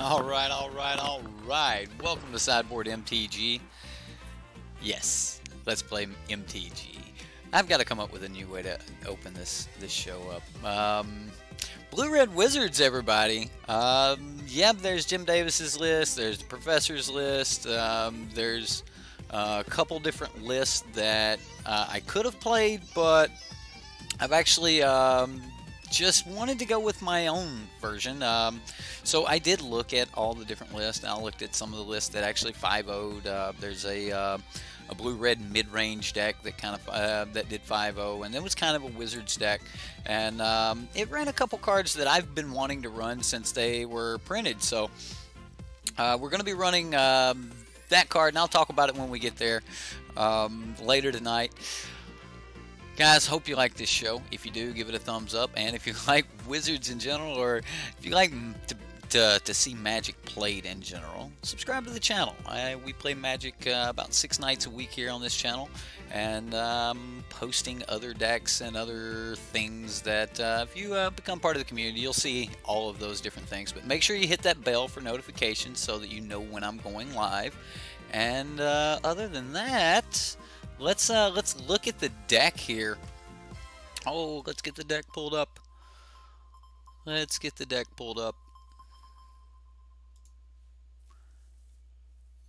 Alright, welcome to SideboardMTG. Yes, let's play MTG. I've got to come up with a new way to open this show up. Blue-Red Wizards, everybody. Yeah, there's Jim Davis's list, there's the Professor's list, there's a couple different lists that I could have played, but I've actually just wanted to go with my own version. So I did look at all the different lists. I looked at some of the lists that actually 5-0'd. There's a blue-red mid-range deck that kind of that did 5-0, and it was kind of a Wizards deck. And it ran a couple cards that I've been wanting to run since they were printed. So we're going to be running that card, and I'll talk about it when we get there later tonight. Guys, hope you like this show. If you do, give it a thumbs up. And if you like Wizards in general, or if you like to see Magic played in general, subscribe to the channel. We play Magic about 6 nights a week here on this channel, and posting other decks and other things that if you become part of the community, you'll see all of those different things. But make sure you hit that bell for notifications so that you know when I'm going live. And other than that, let's look at the deck here. Oh, let's get the deck pulled up. Let's get the deck pulled up.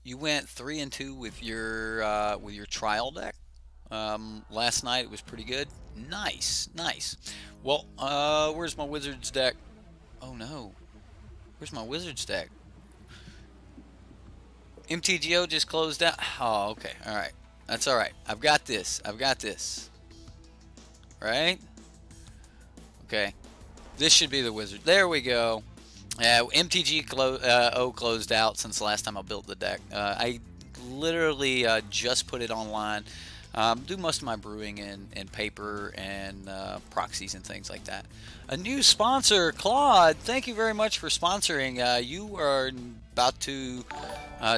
You went 3-2 with your trial deck. Last night it was pretty good. Nice, nice. Well, where's my Wizards deck? Oh no, where's my Wizards deck? MTGO just closed out. Oh, okay, all right. That's all right. I've got this. I've got this. Right? Okay. This should be the Wizard. There we go. MTG closed out since the last time I built the deck. I literally just put it online. Do most of my brewing in paper and proxies and things like that. A new sponsor, Claude. Thank you very much for sponsoring. You are about to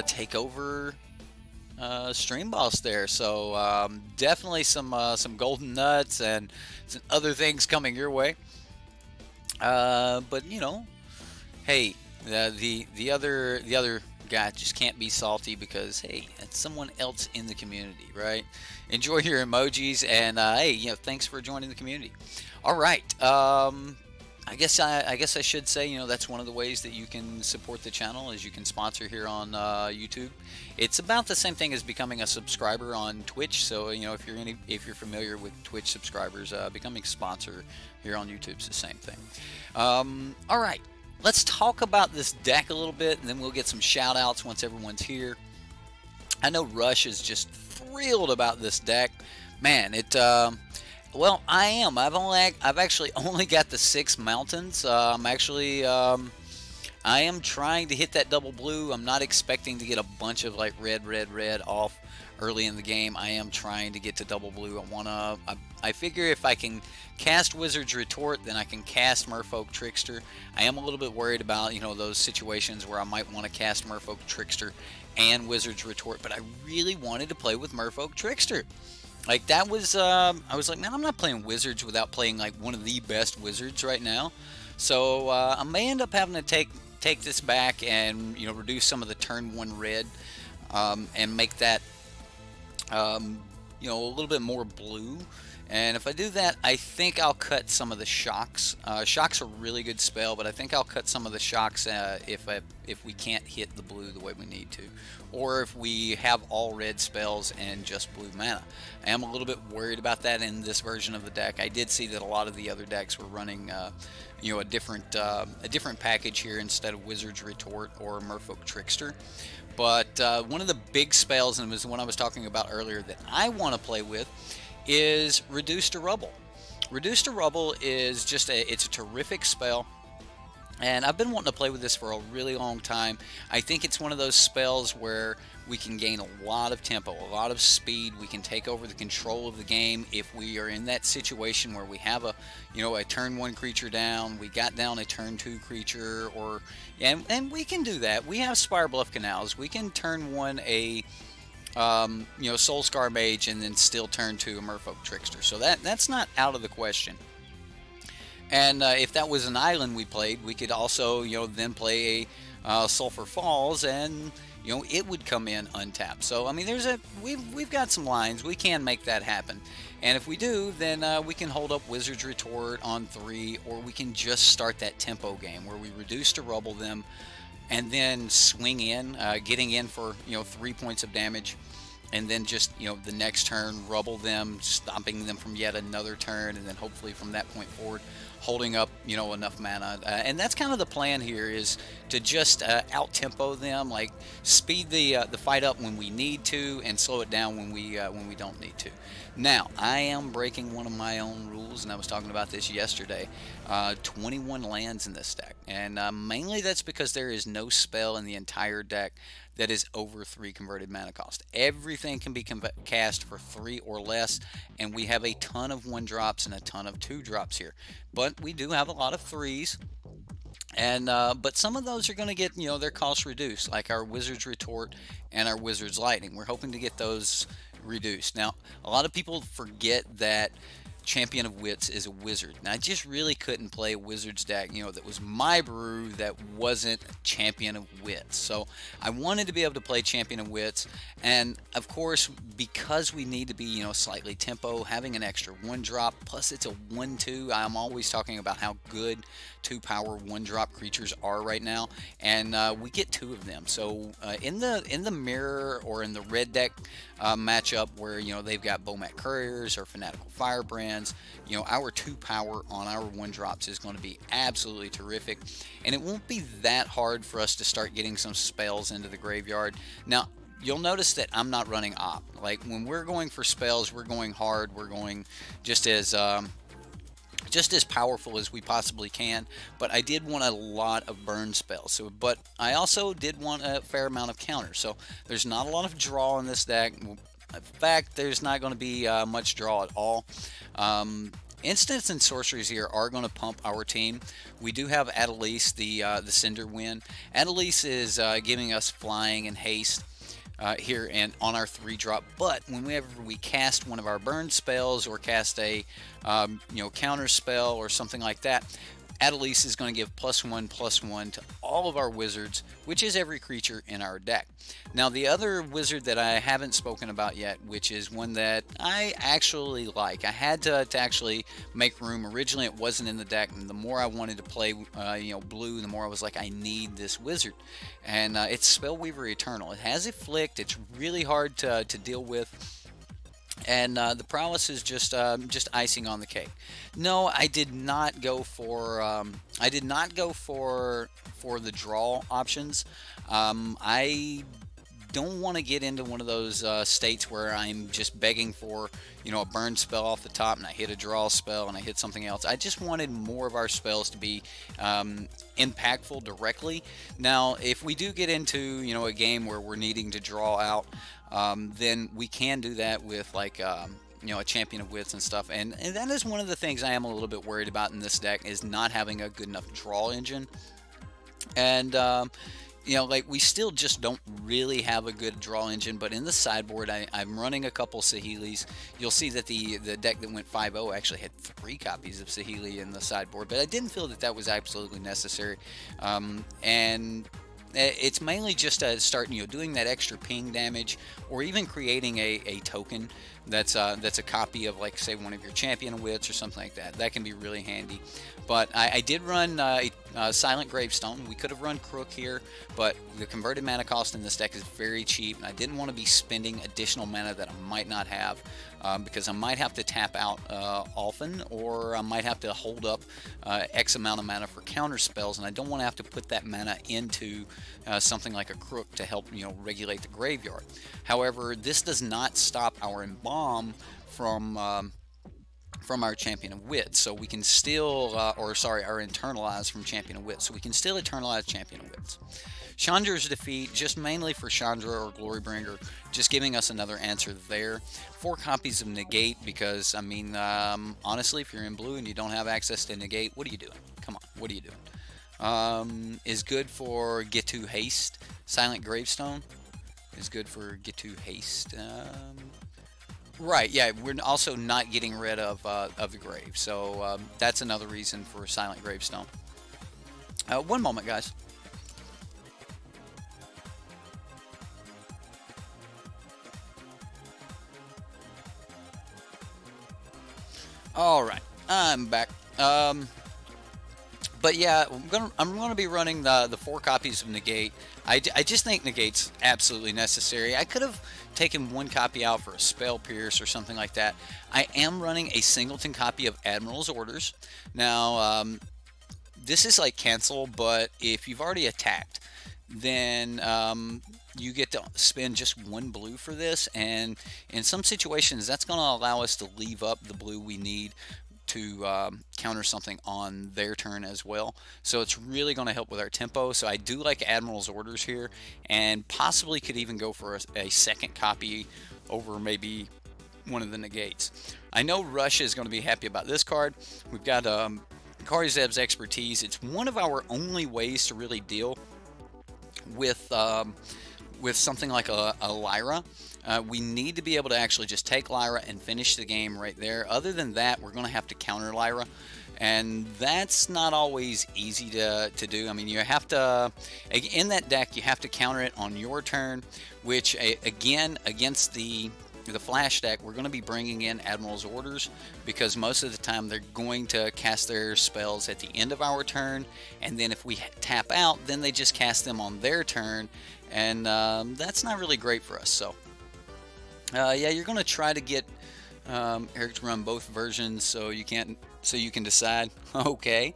take over Stream Boss there, so definitely some golden nuts and some other things coming your way. But you know, hey, the other guy just can't be salty because hey, it's someone else in the community, right? Enjoy your emojis, and hey, you know, thanks for joining the community. All right, I guess I should say, you know, that's one of the ways that you can support the channel, is you can sponsor here on YouTube. It's about the same thing as becoming a subscriber on Twitch. So you know, if you're familiar with Twitch subscribers, becoming a sponsor here on YouTube is the same thing. All right, let's talk about this deck a little bit, and then we'll get some shout outs once everyone's here. I know Rush is just thrilled about this deck, man. Well, I am. I've actually only got the 6 mountains. I am trying to hit that double blue. I'm not expecting to get a bunch of like red off early in the game. I am trying to get to double blue. I figure if I can cast Wizard's Retort, then I can cast Merfolk Trickster. I am a little bit worried about, you know, those situations where I might want to cast Merfolk Trickster and Wizard's Retort, but I really wanted to play with Merfolk Trickster. Like that was, I was like, man, I'm not playing Wizards without playing like one of the best Wizards right now. So I may end up having to take this back and, you know, reduce some of the turn 1 red and make that you know, a little bit more blue. And if I do that, I think I'll cut some of the shocks. Shock's a really good spell, but I think I'll cut some of the shocks if we can't hit the blue the way we need to, or if we have all red spells and just blue mana. I am a little bit worried about that in this version of the deck. I did see that a lot of the other decks were running, you know, a different package here instead of Wizard's Retort or Merfolk Trickster. But one of the big spells, and it was the one I was talking about earlier, that I want to play with is Reduce to Rubble. Reduce to Rubble is just it's a terrific spell, and I've been wanting to play with this for a really long time. I think it's one of those spells where we can gain a lot of tempo, a lot of speed. We can take over the control of the game if we are in that situation where we have a, you know, a turn 1 creature down, we got down a turn 2 creature, or and we can do that. We have Spire Bluff Canals. We can turn 1 a you know, Soul Scar Mage and then still turn to a Merfolk Trickster. So that's not out of the question. And if that was an island we played, we could also, you know, then play a Sulphur Falls, and you know, it would come in untapped. So I mean, we've got some lines. We can make that happen. And if we do, then we can hold up Wizard's Retort on 3, or we can just start that tempo game where we reduce to rubble them and then swing in, getting in for, you know, 3 points of damage, and then just, you know, the next turn rubble them, stopping them from yet another turn, and then hopefully from that point forward holding up, you know, enough mana. And that's kind of the plan here, is to just out-tempo them, like speed the fight up when we need to and slow it down when we don't need to. Now, I am breaking one of my own rules, and I was talking about this yesterday. 21 lands in this deck, and mainly that's because there is no spell in the entire deck that is over 3 converted mana cost. Everything can be cast for 3 or less, and we have a ton of 1-drops and a ton of 2-drops here. But we do have a lot of 3s, and but some of those are going to get, you know, their cost reduced, like our Wizard's Retort and our Wizard's Lightning. We're hoping to get those reduced. Now, a lot of people forget that Champion of Wits is a wizard, and I just really couldn't play a wizard's deck, you know, that was my brew that wasn't Champion of Wits. So I wanted to be able to play Champion of Wits, and of course, because we need to be, you know, slightly tempo, having an extra 1-drop, plus it's a 1/2. I'm always talking about how good 2-power 1-drop creatures are right now, and we get 2 of them. So in the mirror or in the red deck matchup where, you know, they've got Bomat Couriers or Fanatical Firebrands, you know, our 2-power on our 1-drops is going to be absolutely terrific, and it won't be that hard for us to start getting some spells into the graveyard. Now, you'll notice that I'm not running op. Like, when we're going for spells, we're going hard. We're going just as powerful as we possibly can, but I did want a lot of burn spells. So, but I also did want a fair amount of counters. So there's not a lot of draw in this deck. In fact, there's not going to be much draw at all. Instants and sorceries here are going to pump our team. We do have Adelise, the Cinder Wind. Adelise is giving us flying and haste here and on our 3-drop, but whenever we cast one of our burn spells or cast a you know, counter spell or something like that, Adelise is going to give +1/+1 to all of our wizards, which is every creature in our deck. Now, the other wizard that I haven't spoken about yet, which is one that I actually like. I had to actually make room. Originally, it wasn't in the deck, and the more I wanted to play you know, blue, the more I was like, I need this wizard. And it's Spellweaver Eternal. It has Afflict. It's really hard to deal with. And the prowess is just icing on the cake. No, I did not go for the draw options. I don't want to get into one of those states where I'm just begging for, you know, a burn spell off the top and I hit a draw spell and I hit something else. I just wanted more of our spells to be impactful directly. Now, if we do get into, you know, a game where we're needing to draw out, then we can do that with, like, you know, a Champion of Wits and stuff. And that is one of the things I am a little bit worried about in this deck, is not having a good enough draw engine. And you know, like, we still just don't really have a good draw engine. But in the sideboard, I'm running a couple Saheelis. You'll see that the deck that went 5-0 actually had 3 copies of Saheeli in the sideboard, but I didn't feel that that was absolutely necessary. And It's mainly just to start, doing that extra ping damage, or even creating a token that's a copy of, like, say, one of your champion wits or something like that. That can be really handy. But I did run Silent Gravestone. We could have run Crook here, but the converted mana cost in this deck is very cheap, and I didn't want to be spending additional mana that I might not have, because I might have to tap out often, or I might have to hold up X amount of mana for counter spells, and I don't want to have to put that mana into something like a Crook to help regulate the graveyard. However, this does not stop our Embalm from our Champion of Wit, so we can still, our Internalize from Champion of Wit, so we can still Eternalize Champion of Wits. Chandra's Defeat, just mainly for Chandra or Glorybringer, just giving us another answer there. 4 copies of Negate, because, I mean, honestly, if you're in blue and you don't have access to Negate, what are you doing? Come on, what are you doing? Is good for Get to Haste. Silent Gravestone is good for Get to Haste. Right, yeah, we're also not getting rid of the grave, so that's another reason for Silent Gravestone. One moment, guys. All right, I'm back. But yeah, I'm gonna be running the 4 copies of Negate. I just think Negate's absolutely necessary. I could have taken 1 copy out for a Spell Pierce or something like that. I am running a singleton copy of Admiral's Orders. Now, this is like cancel, but if you've already attacked, then you get to spend just 1 blue for this, and in some situations that's going to allow us to leave up the blue we need to counter something on their turn as well. So it's really going to help with our tempo. So I do like Admiral's Orders here, and possibly could even go for a second copy over maybe one of the Negates. I know Rush is going to be happy about this card. We've got Karizeb's Expertise. It's one of our only ways to really deal with something like a Lyra. We need to be able to actually just take Lyra and finish the game right there. Other than that, we're going to have to counter Lyra, and that's not always easy to do. I mean, you have to, in that deck, you have to counter it on your turn, which, again, against the Flash deck, we're going to be bringing in Admiral's Orders, because most of the time they're going to cast their spells at the end of our turn, and then if we tap out, then they just cast them on their turn, and that's not really great for us. So yeah, you're going to try to get Eric to run both versions so you can decide. Okay.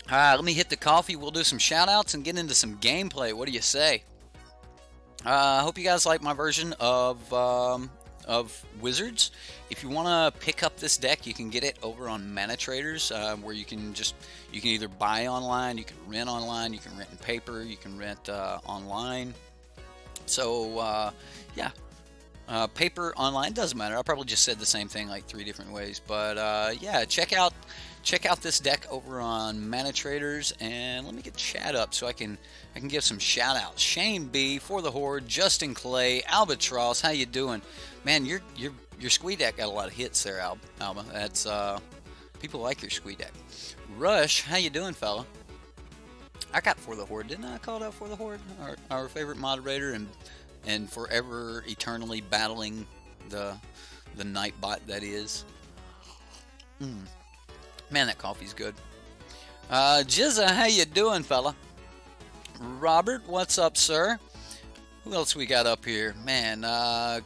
Let me hit the coffee. We'll do some shout outs and get into some gameplay. What do you say? I hope you guys like my version of Wizards. If you want to pick up this deck, you can get it over on ManaTraders, where you can either buy online, you can rent online, you can rent in paper, you can rent online. So yeah, paper, online, doesn't matter. I probably just said the same thing like 3 different ways, but yeah, check out this deck over on ManaTraders, and let me get chat up so I can give some shout outs. Shane B, For the Horde, Justin Clay, Albatross, how you doing? Man, your Squee deck got a lot of hits there, Alba. That's people like your Squee deck. Rush, how you doing, fella? I got For the Horde, didn't I call it out For the Horde? Our favorite moderator, and forever eternally battling the Nightbot that is. Man, that coffee's good. Jizza, how you doing, fella? Robert, what's up, sir? Who else we got up here? Man,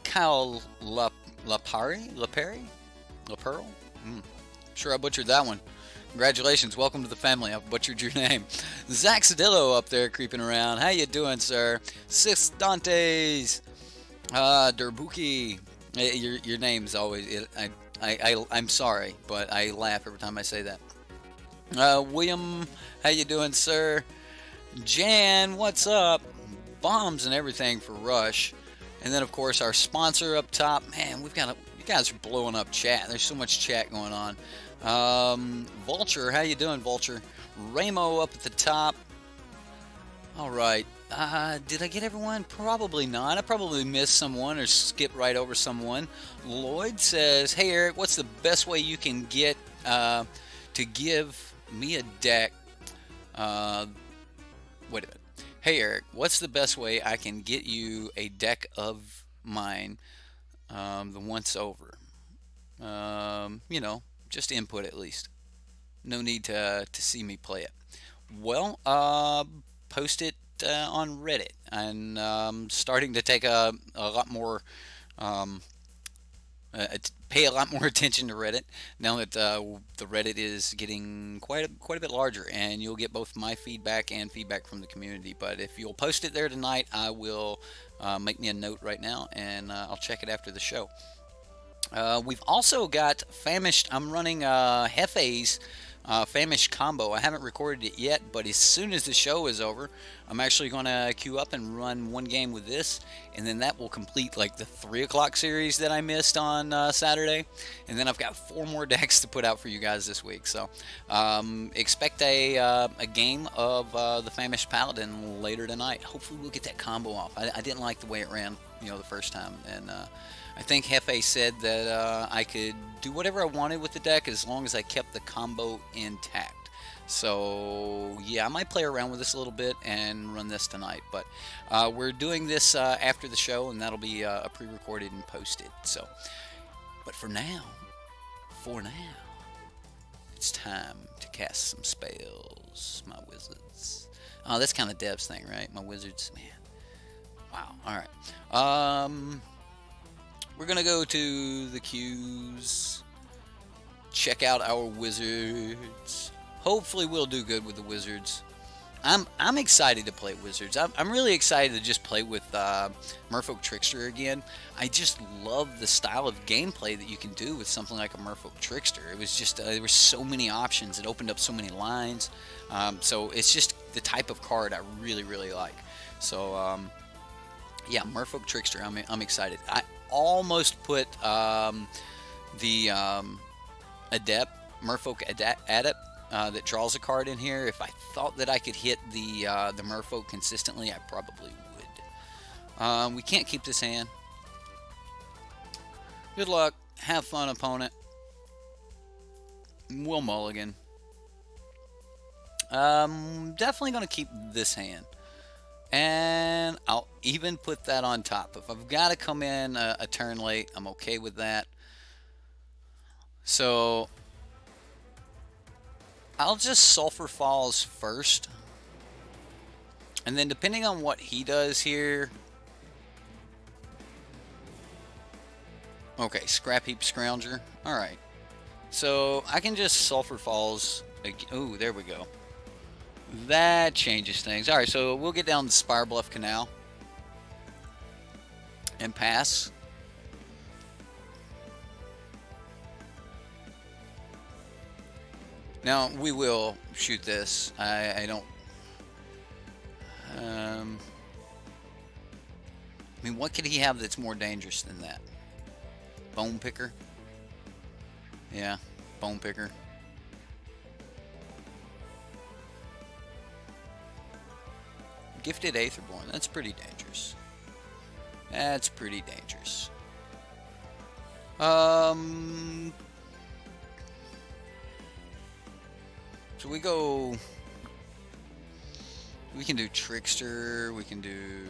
Kyle LaPerry? Sure I butchered that one. Congratulations, welcome to the family. I've butchered your name. Zach Cedillo up there creeping around. How you doing, sir? Six Dantes. Derbuki. Your name's always... I'm sorry, but I laugh every time I say that. William, how you doing, sir? Jan, what's up? Bombs and everything for Rush. And then, of course, our sponsor up top. Man, you guys are blowing up chat. There's so much chat going on. Vulture, how you doing, Vulture? Ramo up at the top. All right. Did I get everyone? Probably not. I probably missed someone or skipped right over someone. Lloyd says, hey, Eric, what's the best way you can get to give me a deck wait a minute. Hey Eric, what's the best way I can get you a deck of mine the once over? You know, just input at least. No need to see me play it. Well, post it on Reddit. And starting to take a lot more um, pay a lot more attention to Reddit now that the Reddit is getting quite a bit larger, and you'll get both my feedback and feedback from the community. But if you'll post it there tonight, I will make me a note right now, and I'll check it after the show. We've also got Famished. I'm running Hefe's Famished combo. I haven't recorded it yet, but as soon as the show is over, I'm actually going to queue up and run one game with this, and then that will complete like the 3 o'clock series that I missed on Saturday. And then I've got 4 more decks to put out for you guys this week. So expect a game of the Famished Paladin later tonight. Hopefully we'll get that combo off. I didn't like the way it ran, you know, the first time, and I think Hefe said that I could do whatever I wanted with the deck as long as I kept the combo intact. So yeah, I might play around with this a little bit and run this tonight. But we're doing this after the show, and that'll be pre-recorded and posted. So, but for now, it's time to cast some spells, my wizards. Oh, that's kind of Dev's thing, right? My wizards, man. Wow. All right. We're gonna go to the queues, check out our wizards. Hopefully we'll do good with the wizards. I'm excited to play wizards. I'm really excited to just play with Merfolk Trickster again. I just love the style of gameplay that you can do with something like a Merfolk Trickster. It was just there were so many options. It opened up so many lines. So it's just the type of card I really like. So yeah, Merfolk Trickster. I'm excited. I almost put the Adept, Merfolk Adept that draws a card in here. If I thought that I could hit the Merfolk consistently, I probably would. We can't keep this hand. Good luck. Have fun, opponent. We'll mulligan. Definitely going to keep this hand. And I'll even put that on top. If I've got to come in a turn late, I'm okay with that. So I'll just Sulfur Falls first. And then depending on what he does here. Okay, Scrap Heap Scrounger. Alright. So I can just Sulfur Falls. Oh, there we go. That changes things. Alright, so we'll get down to Spire Bluff Canal and pass. Now, we will shoot this. I don't... I mean, what could he have that's more dangerous than that? Bone Picker? Yeah, Bone Picker. Gifted Aetherborn. That's pretty dangerous. That's pretty dangerous. So we go... We can do Trickster. We can do...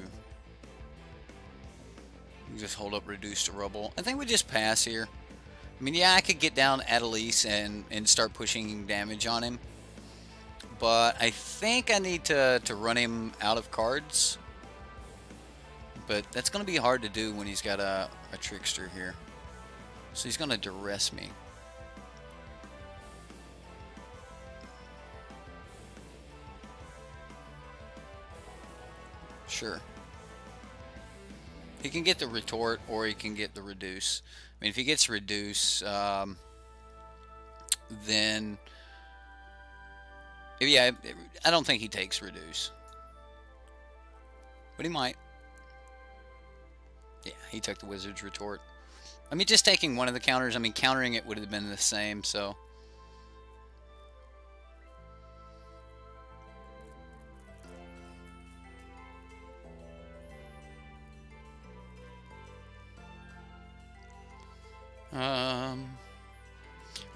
We just hold up Reduce to Rubble. I think we just pass here. I mean, yeah, I could get down Adelise and start pushing damage on him. But I think I need to run him out of cards. But that's going to be hard to do when he's got a Trickster here. So he's going to duress me. Sure. He can get the Retort or he can get the Reduce. I mean, if he gets Reduce, then... Yeah, I don't think he takes Reduce. But he might. Yeah, he took the Wizard's Retort. I mean, just taking one of the counters, I mean, countering it would have been the same, so...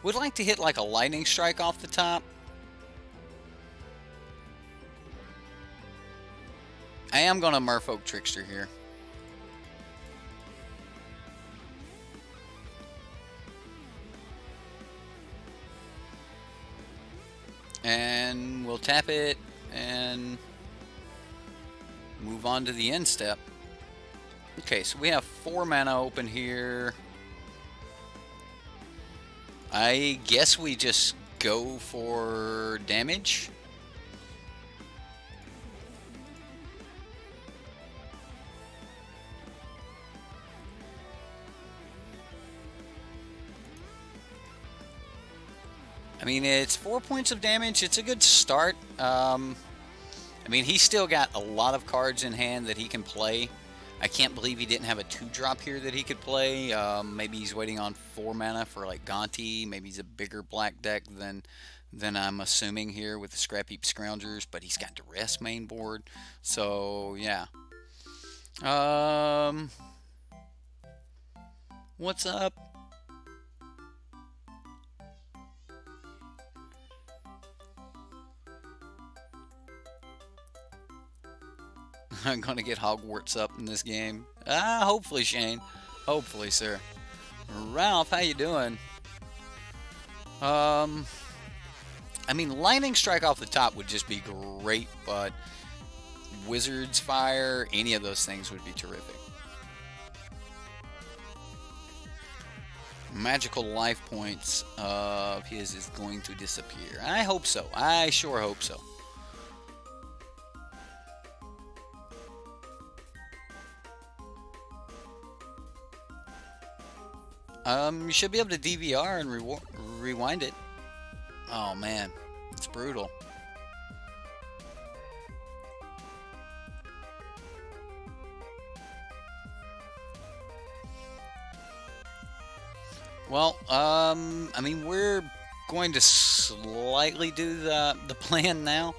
Would like to hit like a lightning strike off the top. I am going to Merfolk Trickster here. And we'll tap it and move on to the end step. Okay, so we have 4 mana open here. I guess we just go for damage. I mean, it's 4 points of damage. It's a good start. I mean, he's still got a lot of cards in hand that he can play. I can't believe he didn't have a 2-drop here that he could play. Maybe he's waiting on 4 mana for like Gonti. Maybe he's a bigger black deck than I'm assuming here with the Scrap Heap Scroungers. But he's got Duress main board. So, yeah. What's up? I'm gonna get Hogwarts up in this game. Hopefully, Shane. Hopefully, sir. Ralph, how you doing? I mean, Lightning Strike off the top would just be great, but Wizards Fire, any of those things would be terrific. Magical life points of his is going to disappear. I hope so. I sure hope so. You should be able to DVR and rewind it. Oh man, it's brutal. Well, I mean, we're going to slightly do the plan now.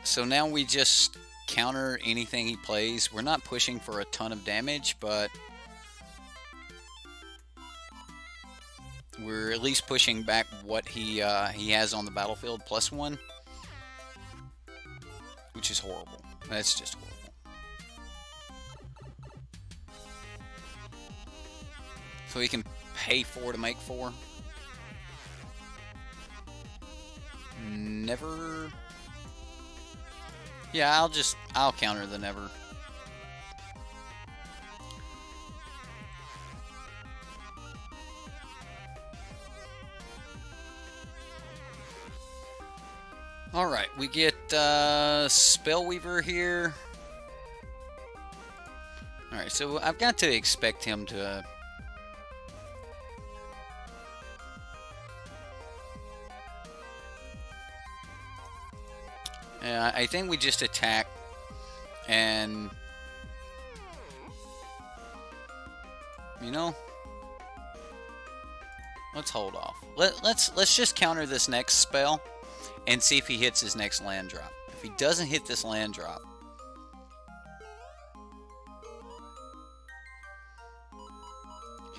So now we just counter anything he plays. We're not pushing for a ton of damage, but we're at least pushing back what he has on the battlefield, +1, which is horrible. That's just horrible. So he can pay 4 to make 4. Never. Yeah, I'll counter the never. Alright, we get Spellweaver here. Alright, so I've got to expect him to... I think we just attack and, you know, let's hold off. Let's just counter this next spell and see if he hits his next land drop. If he doesn't hit this land drop,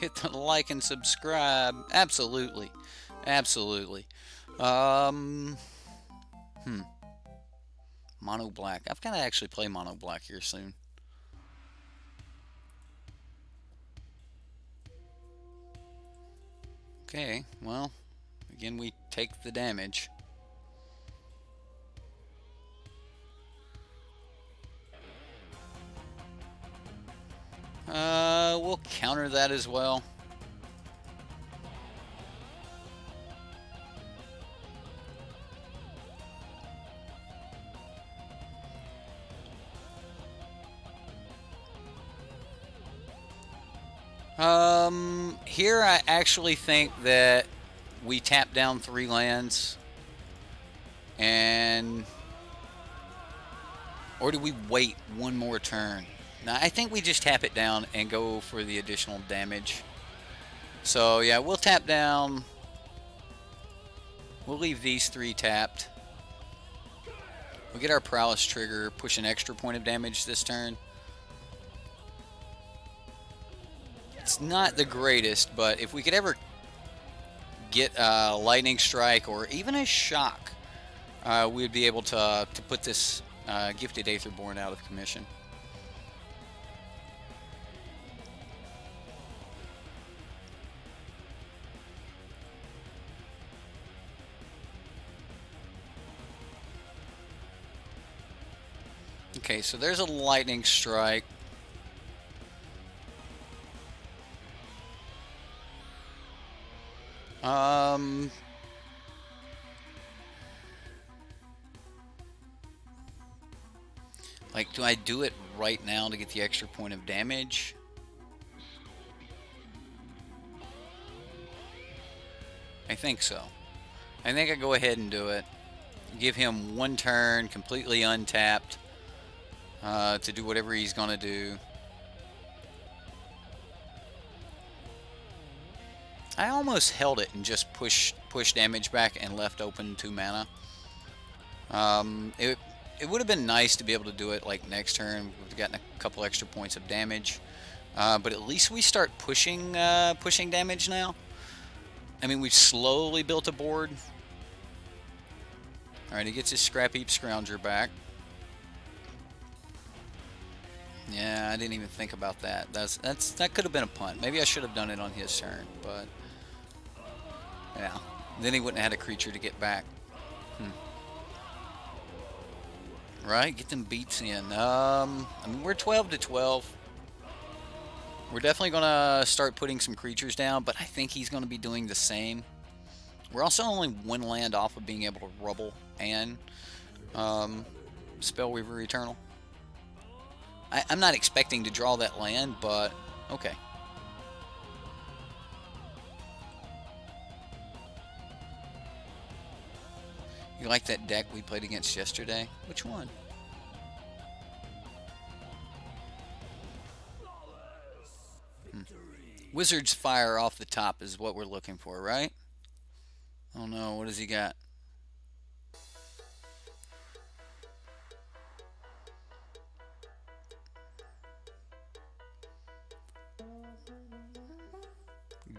hit the like and subscribe. Absolutely, absolutely. Mono black. I've got to actually play mono black here soon. Okay, well, again we take the damage. We'll counter that as well. Here I actually think that we tap down 3 lands, and or do we wait one more turn? Now I think we just tap it down and go for the additional damage. So yeah, we'll tap down. We'll leave these 3 tapped. We'll get our prowess trigger, push an extra point of damage this turn. It's not the greatest, but if we could ever get a lightning strike or even a shock we would be able to put this Gifted Aetherborn out of commission. Okay, so there's a lightning strike. Like, do I do it right now to get the extra point of damage? I think so. I think I go ahead and do it. Give him one turn, completely untapped, to do whatever he's gonna do. I almost held it and just push damage back and left open 2 mana. It would have been nice to be able to do it like next turn. We've gotten a couple extra points of damage, but at least we start pushing damage now. I mean, we've slowly built a board. All right, he gets his Scrap Heap Scrounger back. Yeah, I didn't even think about that. That could have been a punt. Maybe I should have done it on his turn, but yeah. Then he wouldn't have had a creature to get back. Right, get them beats in. I mean, we're 12 to 12. We're definitely gonna start putting some creatures down, but I think he's gonna be doing the same. We're also only 1 land off of being able to Rubble and Spellweaver Eternal. I'm not expecting to draw that land, but okay. You like that deck we played against yesterday? Which one? Wizards Fire off the top is what we're looking for, right? Oh no, what does he got?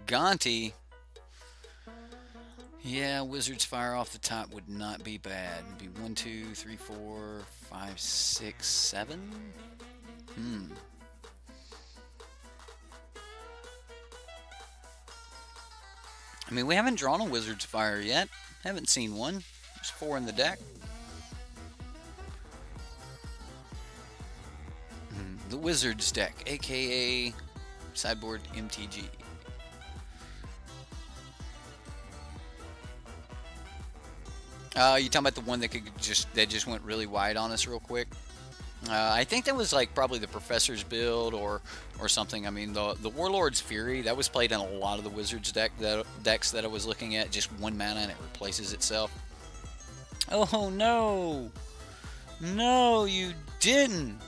Gonti. Yeah, Wizards Fire off the top would not be bad. It'd be 1, 2, 3, 4, 5, 6, 7. I mean, we haven't drawn a Wizard's Fire yet. Haven't seen one. There's 4 in the deck. The Wizards deck, aka SideboardMTG. You talking about the one that just went really wide on us real quick? I think that was like probably the Professor's build or something. I mean, the Warlord's Fury, that was played in a lot of the Wizards decks that I was looking at. Just 1 mana and it replaces itself. Oh no! No, you didn't!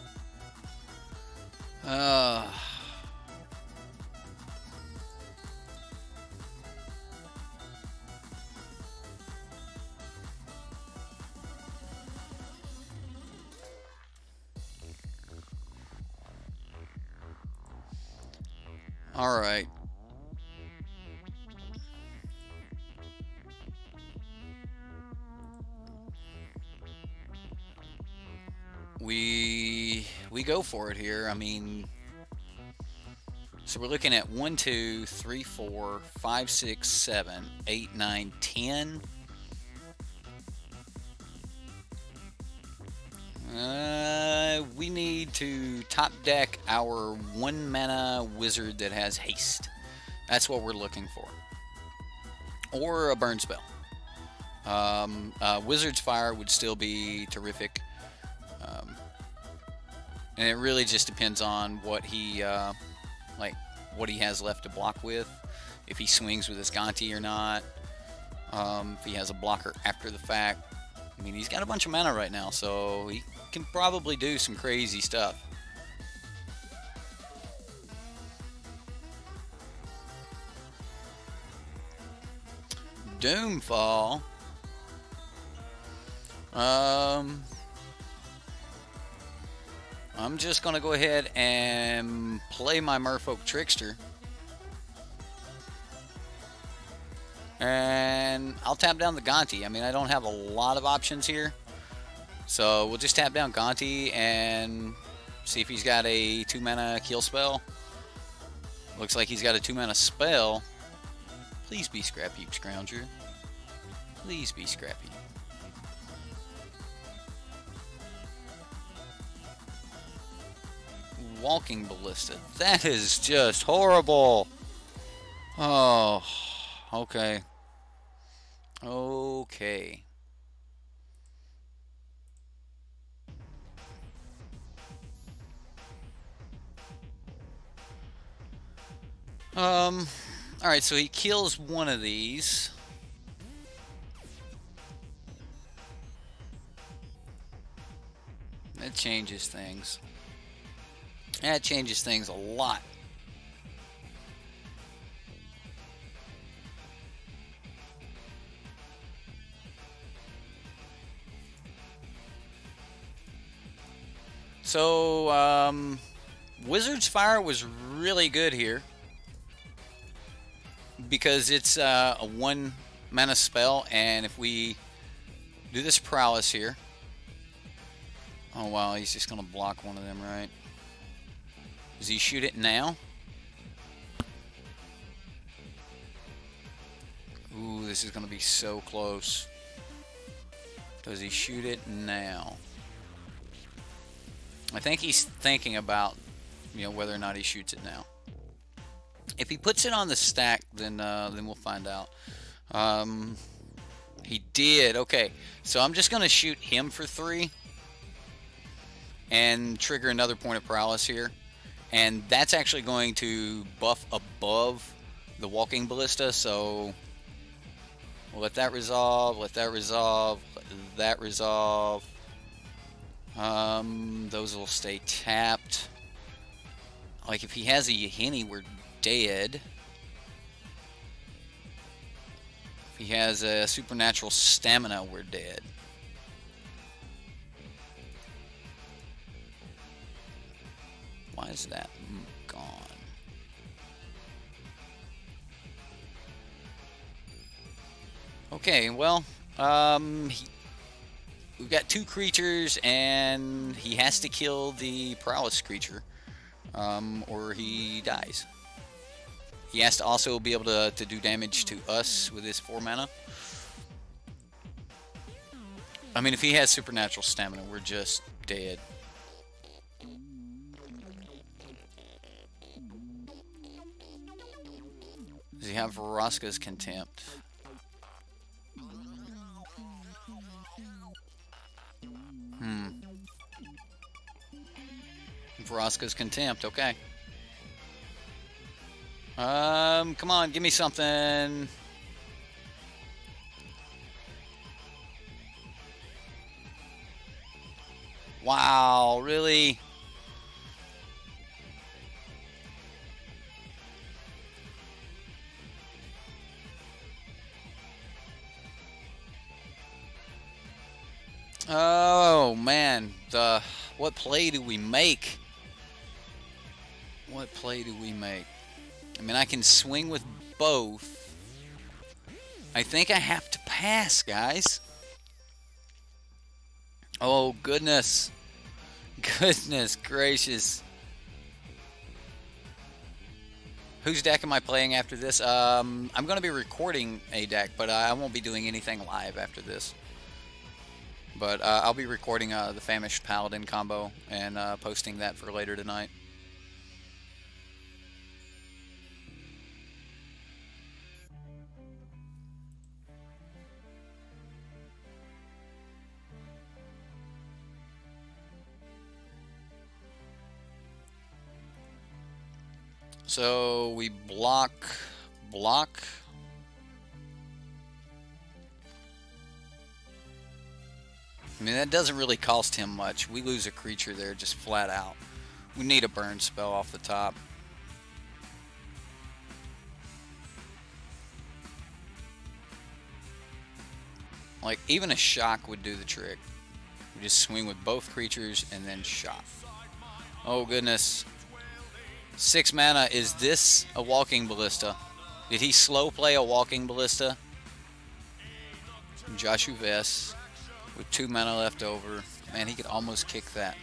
All right. We go for it here. I mean, so we're looking at 1, 2, 3, 4, 5, 6, 7, 8, 9, 10. We need to top deck our 1 mana wizard that has haste. That's what we're looking for. Or a burn spell. Wizard's Fire would still be terrific. And it really just depends on what he what he has left to block with. If he swings with his Gonti or not. If he has a blocker after the fact. I mean, he's got a bunch of mana right now, so he can probably do some crazy stuff. Doomfall. I'm just gonna go ahead and play my Merfolk Trickster. And I'll tap down the Gonti. I mean, I don't have a lot of options here. So we'll just tap down Gonti and see if he's got a 2-mana kill spell. Looks like he's got a 2-mana spell. Please be Scrap Heap Scrounger. Please be Scrap Heap. Walking Ballista. That is just horrible. Oh, okay. Okay. Alright, so he kills one of these. That changes things. That changes things a lot. So, Wizard's Fire was really good here because it's a 1-mana spell, and if we do this Prowess here, oh wow, he's just gonna block one of them, right? Does he shoot it now? Ooh, this is gonna be so close. Does he shoot it now? I think he's thinking about, whether or not he shoots it now. If he puts it on the stack, then we'll find out. He did. Okay, so I'm just gonna shoot him for 3 and trigger another point of prowess here, and that's actually going to buff above the Walking Ballista. So we'll let that resolve. Let that resolve. Let that resolve. Those will stay tapped. Like, if he has a Yahini, we're dead. If he has a Supernatural Stamina, we're dead. Why is that gone? Okay, well, we've got 2 creatures, and he has to kill the Prowess creature, or he dies. He has to also be able to do damage to us with his 4 mana. I mean, if he has Supernatural Stamina, we're just dead. Does he have Vraska's Contempt? Vraska's Contempt, okay. Come on, give me something. Wow, really? Oh man, what play do we make? What play do we make? I mean, I can swing with both. I think I have to pass, guys. Oh goodness. Goodness gracious. Whose deck am I playing after this? I'm going to be recording a deck, but I won't be doing anything live after this. But I'll be recording the Famished Paladin combo and posting that for later tonight. So we block. I mean, that doesn't really cost him much. We lose a creature there just flat out. We need a burn spell off the top. Like, even a shock would do the trick. We just swing with both creatures and then shock. Oh goodness. 6 mana. Is this a Walking Ballista? Did he slow play a Walking Ballista? Joshua Vess with 2 mana left over. Man, he could almost kick that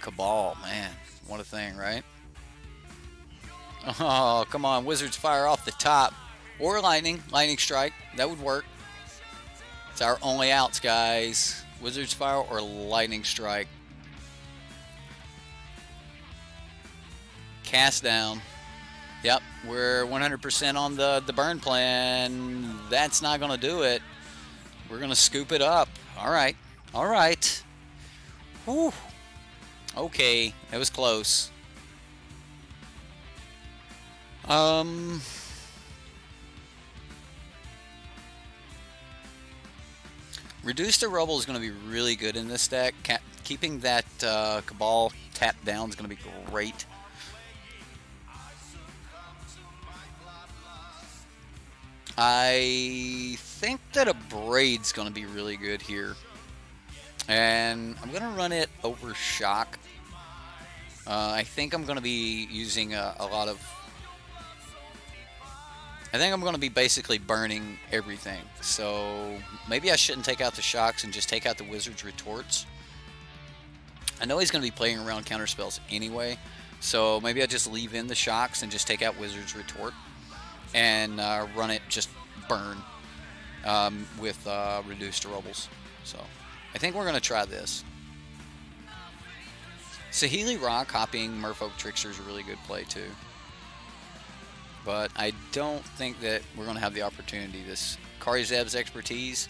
Cabal. Man, what a thing, right? Oh, come on. Wizards fire off the top. Or lightning. Lightning strike. That would work. It's our only outs, guys. Wizards fire or lightning strike. Cast down. Yep, we're 100% on the burn plan. That's not going to do it. We're going to scoop it up. All right. All right. Whew. Okay, that was close. Reduce to Rubble is going to be really good in this deck. Keeping that Cabal tapped down is going to be great. I think that a Braid's going to be really good here. And I'm going to run it over Shock. I think I'm going to be using a lot of... I think I'm going to be basically burning everything. So maybe I shouldn't take out the Shocks and just take out the Wizard's Retorts. I know he's going to be playing around counterspells anyway. So maybe I just leave in the Shocks and just take out Wizard's Retort. And run it just burn with reduced to Rubbles. So I think we're going to try this. Saheeli Ra copying Merfolk Trickster is a really good play too. But I don't think that we're going to have the opportunity. This Kari Zeb's Expertise,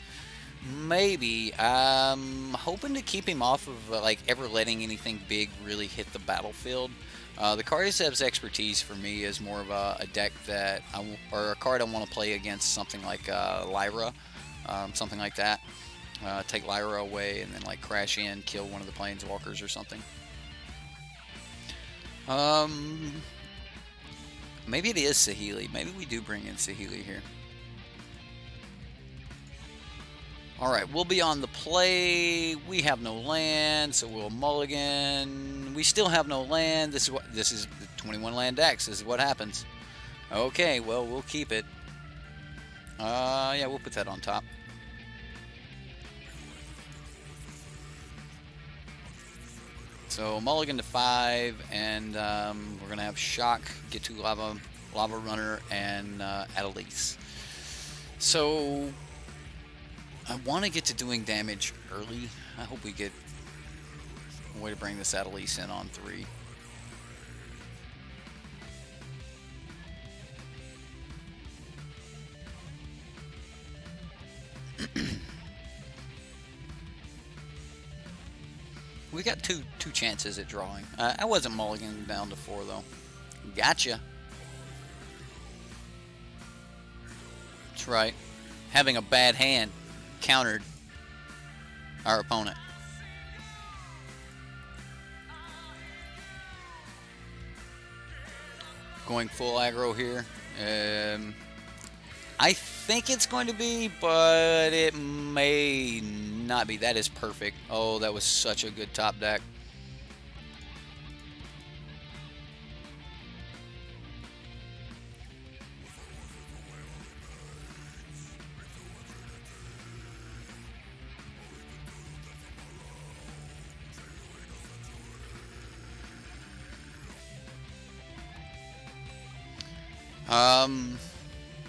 maybe. I'm hoping to keep him off of like ever letting anything big really hit the battlefield. The Kari Zeb's Expertise for me is more of a deck that, or a card I want to play against something like Lyra, something like that. Take Lyra away and then like crash in, kill one of the Planeswalkers or something. Maybe it is Saheeli. Maybe we do bring in Saheeli here. Alright, we'll be on the play. We have no land, so we'll mulligan. We still have no land. This is the 21 land decks. This is what happens. Okay, well, we'll keep it. Yeah, we'll put that on top. So mulligan to 5, and we're gonna have Shock, get to Lava Runner, and Adelice. So I want to get to doing damage early. I hope we get a way to bring this Adelice in on 3. We got two chances at drawing. I wasn't mulliganing down to 4 though. Gotcha. That's right. Having a bad hand countered our opponent. Going full aggro here. I think it's going to be, but it may not be. That is perfect. Oh, that was such a good top deck.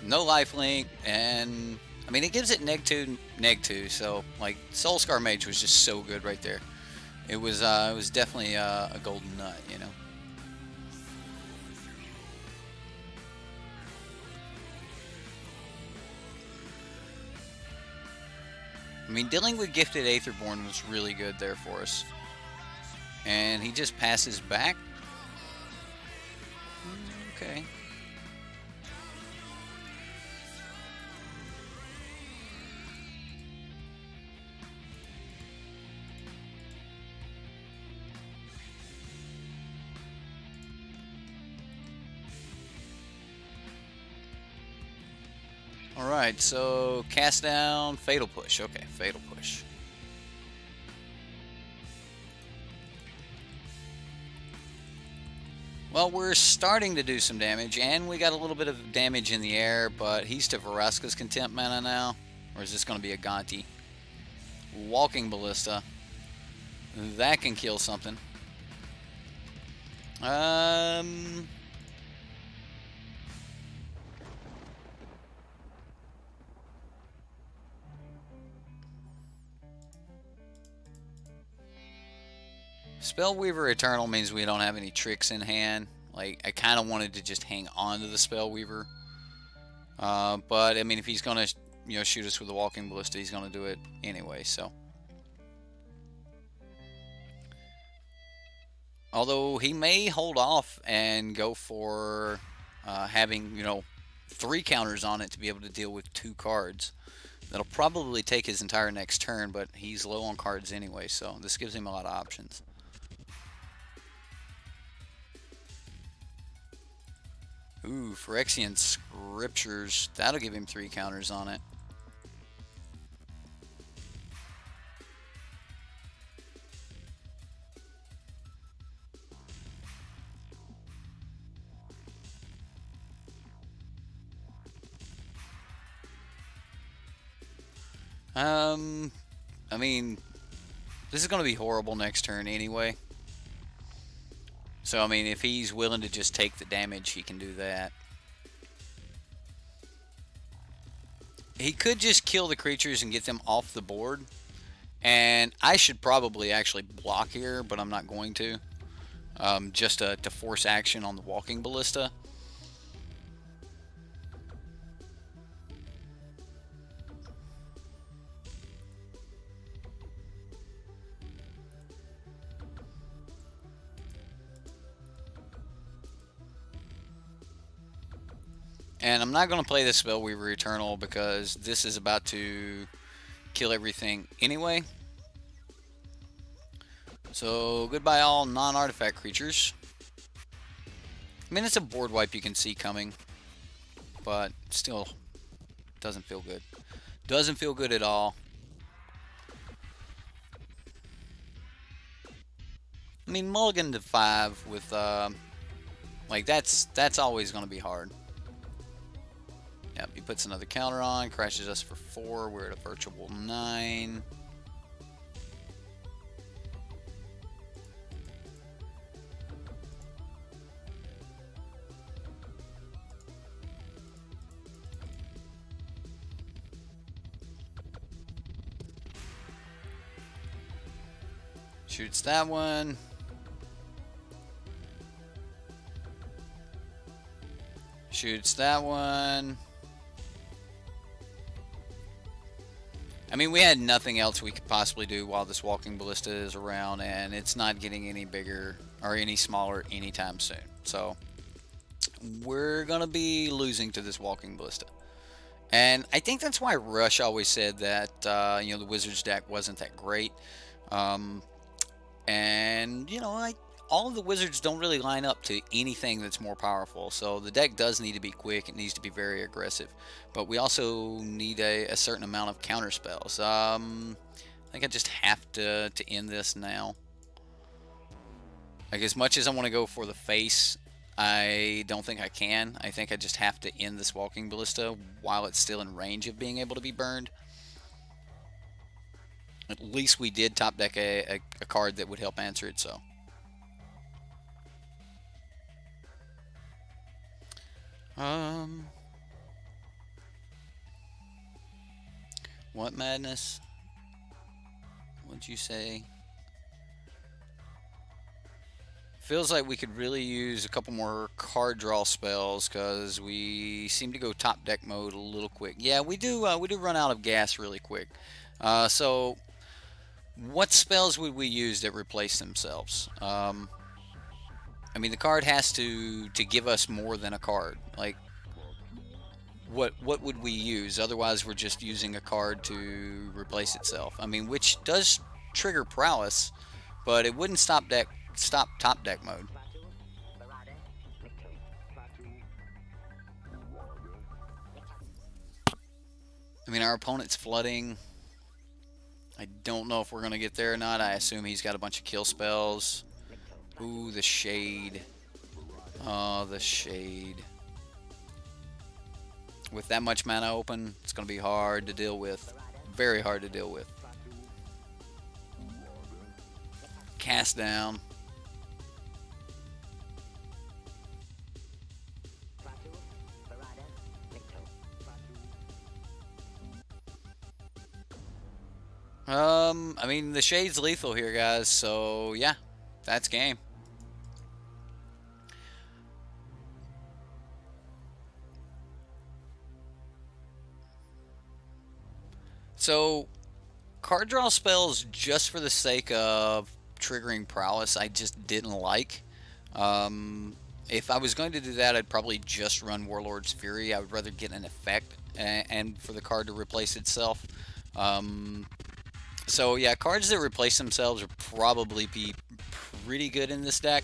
No lifelink, and I mean it gives it neg2, so like Soulscar Mage was just so good right there. It was definitely a golden nut, you know. I mean, dealing with Gifted Aetherborn was really good there for us. And he just passes back. Okay. Alright, so cast down, Fatal Push. Okay, Fatal Push. Well, we're starting to do some damage, and we got a little bit of damage in the air, but he's to Vraska's Contempt mana now. Or is this going to be a Gonti? Walking Ballista. That can kill something. Spellweaver Eternal means we don't have any tricks in hand. Like, I kind of wanted to just hang on to the Spellweaver. But, I mean, if he's going to, you know, shoot us with the Walking Ballista, he's going to do it anyway, so. Although, he may hold off and go for having, you know, 3 counters on it to be able to deal with 2 cards. That'll probably take his entire next turn, but he's low on cards anyway, so this gives him a lot of options. Ooh, Phyrexian Scriptures. That'll give him 3 counters on it. I mean, this is going to be horrible next turn anyway. So, I mean, if he's willing to just take the damage, he can do that. He could just kill the creatures and get them off the board. And I should probably actually block here, but I'm not going to. Just to force action on the Walking Ballista. And I'm not going to play the Spellweaver Eternal because this is about to kill everything anyway. So, goodbye all non-artifact creatures. I mean, it's a board wipe you can see coming. But, still, doesn't feel good. Doesn't feel good at all. I mean, mulligan to 5 with, like, that's always going to be hard. Yep, he puts another counter on, crashes us for 4. We're at a virtual 9. Shoots that one. Shoots that one. I mean, we had nothing else we could possibly do while this Walking Ballista is around, and it's not getting any bigger or any smaller anytime soon. So, we're going to be losing to this Walking Ballista. And I think that's why Rush always said that, you know, the Wizards deck wasn't that great. And, you know, all of the Wizards don't really line up to anything that's more powerful. So the deck does need to be quick. It needs to be very aggressive. But we also need a certain amount of counter spells. I think I just have to end this now. Like, as much as I want to go for the face, I don't think I can. I think I just have to end this Walking Ballista while it's still in range of being able to be burned. At least we did top deck a card that would help answer it, so. What madness? What'd you say? Feels like we could really use a couple more card draw spells because we seem to go top deck mode a little quick. Yeah, we do run out of gas really quick. So what spells would we use that replace themselves? I mean, the card has to give us more than a card. Like, what would we use? Otherwise, we're just using a card to replace itself. I mean, which does trigger prowess, but it wouldn't stop top deck mode. I mean, our opponent's flooding. I don't know if we're going to get there or not. I assume he's got a bunch of kill spells. Ooh, the shade. Oh, the shade. With that much mana open, it's going to be hard to deal with. Very hard to deal with. Cast down. I mean, the Shade's lethal here, guys, so yeah, that's game. So, card draw spells just for the sake of triggering prowess, I just didn't like. If I was going to do that, I'd probably just run Warlord's Fury. I would rather get an effect and for the card to replace itself. So yeah, cards that replace themselves would probably be pretty good in this deck.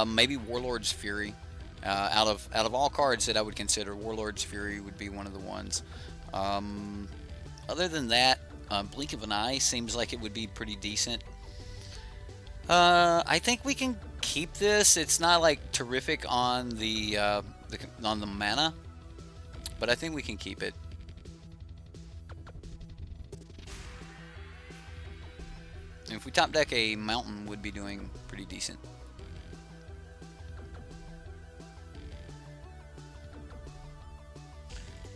Maybe Warlord's Fury. Out of all cards that I would consider, Warlord's Fury would be one of the ones. Other than that, Blink of an Eye seems like it would be pretty decent. I think we can keep this. It's not like terrific on the mana, but I think we can keep it. And if we top deck a mountain, would be doing pretty decent.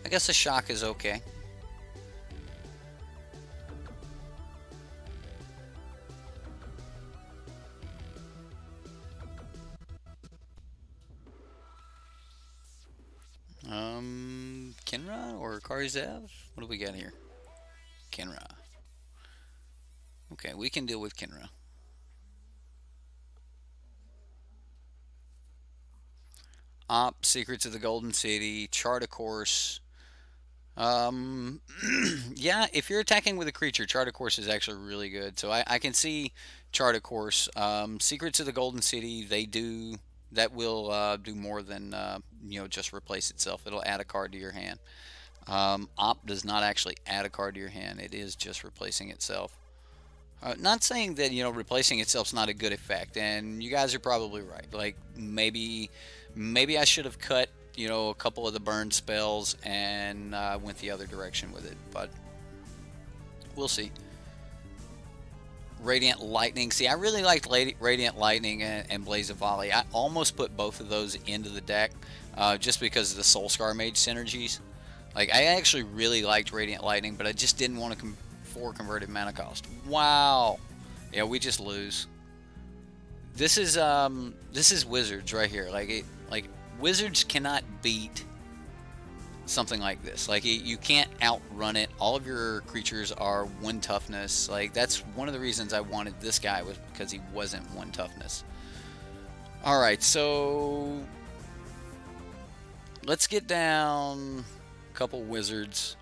I guess a shock is okay. Kenra or Karzev? What do we got here? Kenra. Okay, we can deal with Kenra. Secrets of the Golden City, Chart a Course. Yeah, if you're attacking with a creature, Chart a Course is actually really good. So I can see Chart a Course. Secrets of the Golden City, that will do more than just replace itself. It'll add a card to your hand. Op does not actually add a card to your hand. It is just replacing itself. Not saying that replacing itself's not a good effect, and you guys are probably right. Like maybe I should have cut a couple of the burn spells and went the other direction with it, but we'll see. Radiant Lightning. See, I really liked Radiant Lightning and Blaze of Volley. I almost put both of those into the deck just because of the Soulscar Mage synergies. Like, I actually really liked Radiant Lightning, but I just didn't want to for converted mana cost. Wow. Yeah, we just lose. This is Wizards right here. Like Wizards cannot beat something like this. Like you can't outrun it. All of your creatures are 1 toughness. Like that's one of the reasons I wanted this guy, was because he wasn't 1 toughness. All right, so let's get down a couple Wizards.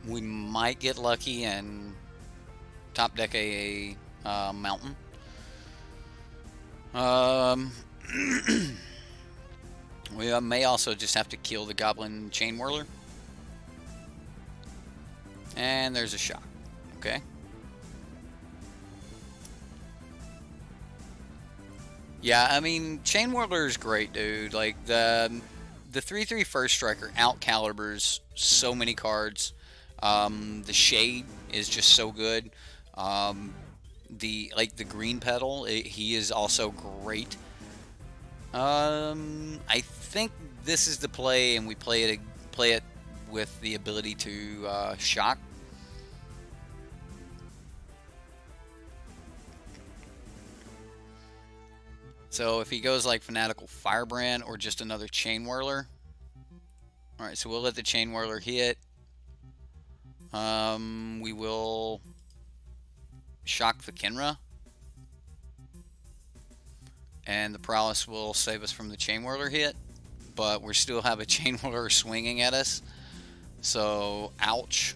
We might get lucky and top deck a mountain. We may also just have to kill the Goblin Chain Whirler. And there's a shock. Okay. Yeah, I mean, Chain Whirler is great, dude. Like the 3/3 first striker out calibers so many cards. The Shade is just so good. The green petal, he is also great. I think this is the play, and we play it with the ability to shock. So if he goes like Fanatical Firebrand or just another Chain Whirler. Alright, so we'll let the Chain Whirler hit. We will shock the Kenra. And the Prowess will save us from the Chain Whirler hit. But we still have a Chain Whirler swinging at us. So, ouch.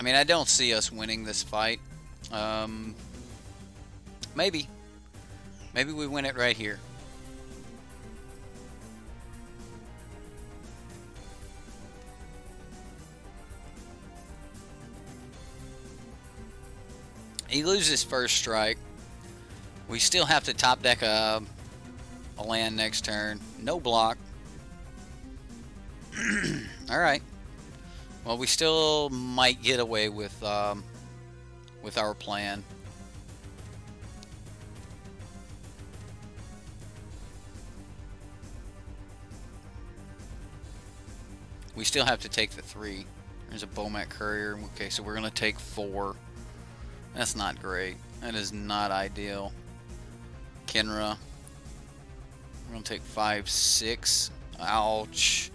mean, I don't see us winning this fight. Maybe. Maybe we win it right here. He loses first strike. We still have to top deck a land next turn. No block. Alright. Well, we still might get away with our plan. We still have to take the 3. There's a Bomat Courier. Okay, so we're going to take 4. That's not great. That is not ideal. Kenra. We're going to take 5, 6. Ouch.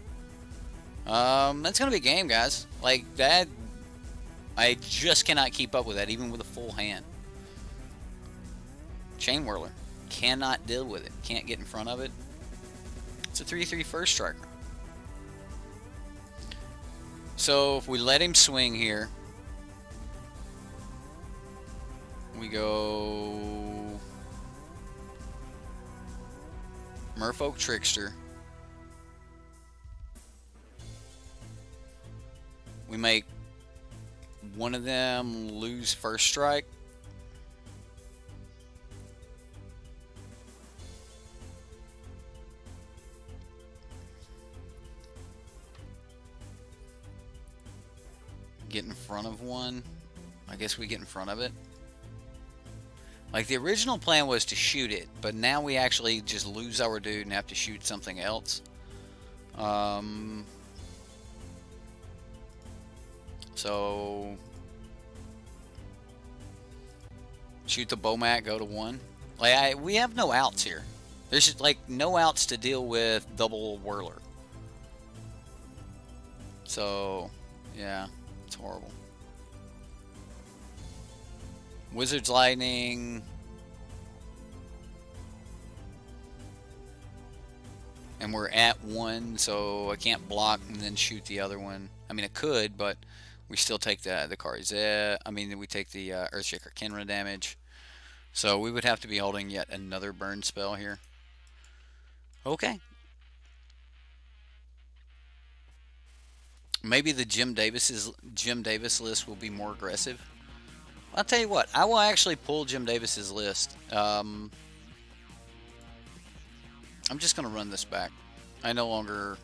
That's going to be a game, guys. Like, that... I just cannot keep up with that, even with a full hand. Chain Whirler. Cannot deal with it. Can't get in front of it. It's a 3/3 first striker. So, if we let him swing here, we go Merfolk Trickster. We make one of them lose first strike. Get in front of one. I guess we get in front of it. Like, the original plan was to shoot it, but now we actually just lose our dude and have to shoot something else. So shoot the Bomat, go to 1. Like, we have no outs here. There's just, like, no outs to deal with double Whirler. So yeah, it's horrible. Wizard's Lightning. And we're at 1, so I can't block and then shoot the other one. I mean, I could, but we still take the Izzet. I mean, we take the Earthshaker Kenra damage. So we would have to be holding yet another burn spell here. Okay. Maybe the Jim Davis list will be more aggressive. I'll tell you what, I will actually pull Jim Davis's list. I'm just gonna run this back. I no longer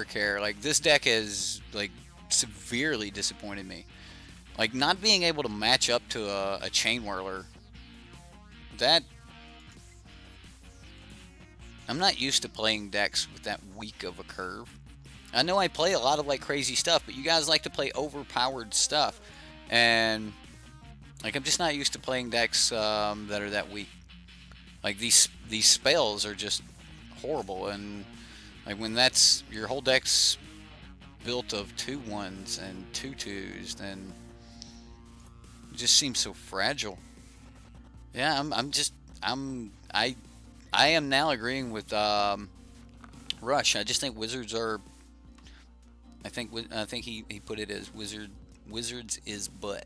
care. Like, this deck has, like, severely disappointed me. Like, not being able to match up to a Chain Whirler. That, I'm not used to playing decks with that weak of a curve. I know I play a lot of, like, crazy stuff, but you guys like to play overpowered stuff, and, like, I'm just not used to playing decks that are that weak. Like, these spells are just horrible, and, like, when that's your whole deck's built of 2/1s and 2/2s, then it just seems so fragile. Yeah, I am now agreeing with Rush. I just think Wizards are. I think he put it as Wizards is butt.